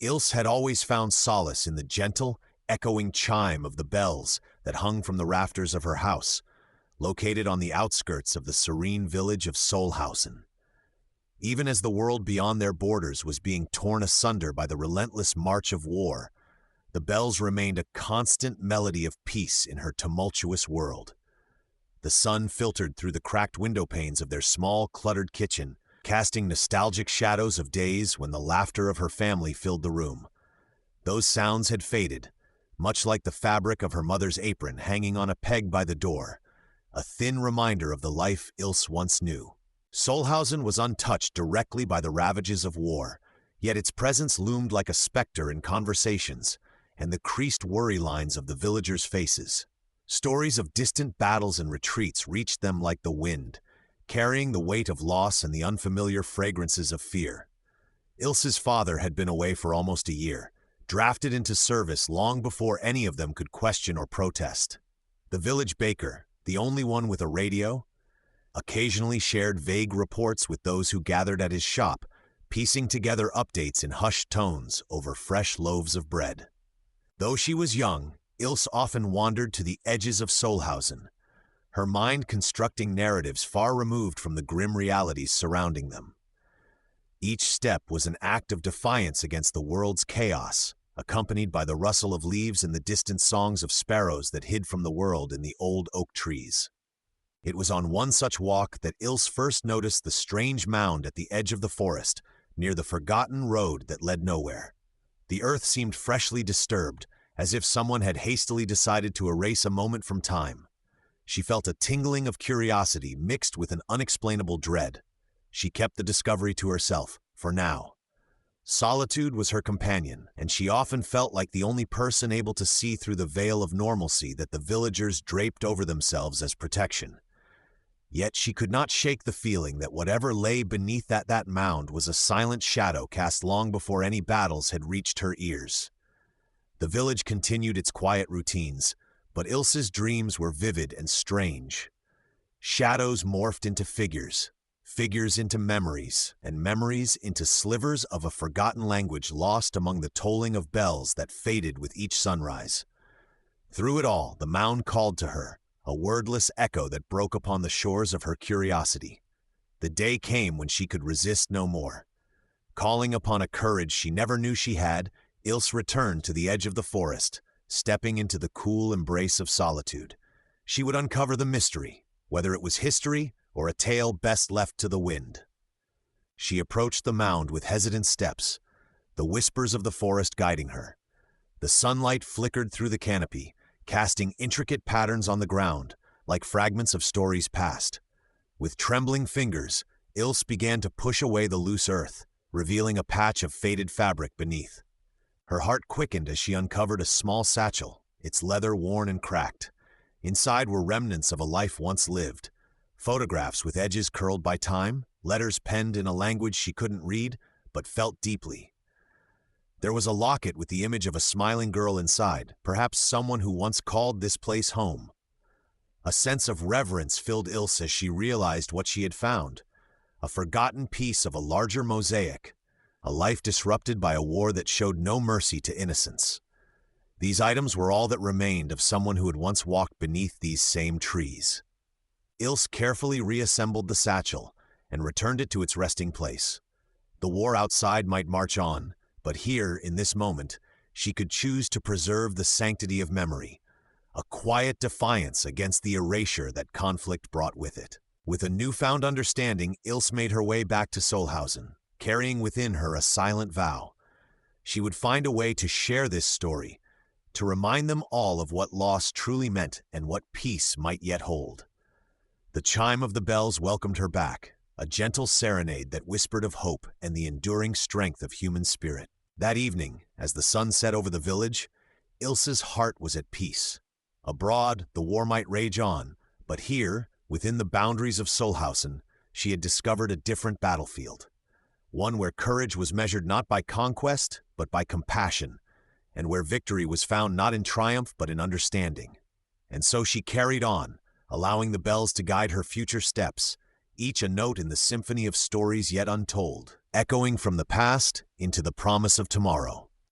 Ilse had always found solace in the gentle, echoing chime of the bells that hung from the rafters of her house, located on the outskirts of the serene village of Solhausen. Even as the world beyond their borders was being torn asunder by the relentless march of war, the bells remained a constant melody of peace in her tumultuous world. The sun filtered through the cracked window panes of their small, cluttered kitchen, casting nostalgic shadows of days when the laughter of her family filled the room. Those sounds had faded, much like the fabric of her mother's apron hanging on a peg by the door, a thin reminder of the life Ilse once knew. Solhausen was untouched directly by the ravages of war, yet its presence loomed like a specter in conversations and the creased worry lines of the villagers' faces. Stories of distant battles and retreats reached them like the wind, carrying the weight of loss and the unfamiliar fragrances of fear. Ilse's father had been away for almost a year, drafted into service long before any of them could question or protest. The village baker, the only one with a radio, occasionally shared vague reports with those who gathered at his shop, piecing together updates in hushed tones over fresh loaves of bread. Though she was young, Ilse often wandered to the edges of Solhausen, her mind constructing narratives far removed from the grim realities surrounding them. Each step was an act of defiance against the world's chaos, accompanied by the rustle of leaves and the distant songs of sparrows that hid from the world in the old oak trees. It was on one such walk that Ilse first noticed the strange mound at the edge of the forest, near the forgotten road that led nowhere. The earth seemed freshly disturbed, as if someone had hastily decided to erase a moment from time. She felt a tingling of curiosity mixed with an unexplainable dread. She kept the discovery to herself, for now. Solitude was her companion, and she often felt like the only person able to see through the veil of normalcy that the villagers draped over themselves as protection. Yet she could not shake the feeling that whatever lay beneath that mound was a silent shadow cast long before any battles had reached her ears. The village continued its quiet routines, but Ilse's dreams were vivid and strange. Shadows morphed into figures, figures into memories, and memories into slivers of a forgotten language lost among the tolling of bells that faded with each sunrise. Through it all, the mound called to her, a wordless echo that broke upon the shores of her curiosity. The day came when she could resist no more. Calling upon a courage she never knew she had, Ilse returned to the edge of the forest, stepping into the cool embrace of solitude. She would uncover the mystery, whether it was history or a tale best left to the wind. She approached the mound with hesitant steps, the whispers of the forest guiding her. The sunlight flickered through the canopy, casting intricate patterns on the ground, like fragments of stories past. With trembling fingers, Ilse began to push away the loose earth, revealing a patch of faded fabric beneath. Her heart quickened as she uncovered a small satchel, its leather worn and cracked. Inside were remnants of a life once lived, photographs with edges curled by time, letters penned in a language she couldn't read, but felt deeply. There was a locket with the image of a smiling girl inside, perhaps someone who once called this place home. A sense of reverence filled Ilse as she realized what she had found, a forgotten piece of a larger mosaic, a life disrupted by a war that showed no mercy to innocence. These items were all that remained of someone who had once walked beneath these same trees. Ilse carefully reassembled the satchel and returned it to its resting place. The war outside might march on, but here, in this moment, she could choose to preserve the sanctity of memory, a quiet defiance against the erasure that conflict brought with it. With a newfound understanding, Ilse made her way back to Solhausen, carrying within her a silent vow. She would find a way to share this story, to remind them all of what loss truly meant and what peace might yet hold. The chime of the bells welcomed her back, a gentle serenade that whispered of hope and the enduring strength of human spirit. That evening, as the sun set over the village, Ilse's heart was at peace. Abroad, the war might rage on, but here, within the boundaries of Solhausen, she had discovered a different battlefield. One where courage was measured not by conquest, but by compassion, and where victory was found not in triumph but in understanding. And so she carried on, allowing the bells to guide her future steps, each a note in the symphony of stories yet untold, echoing from the past into the promise of tomorrow.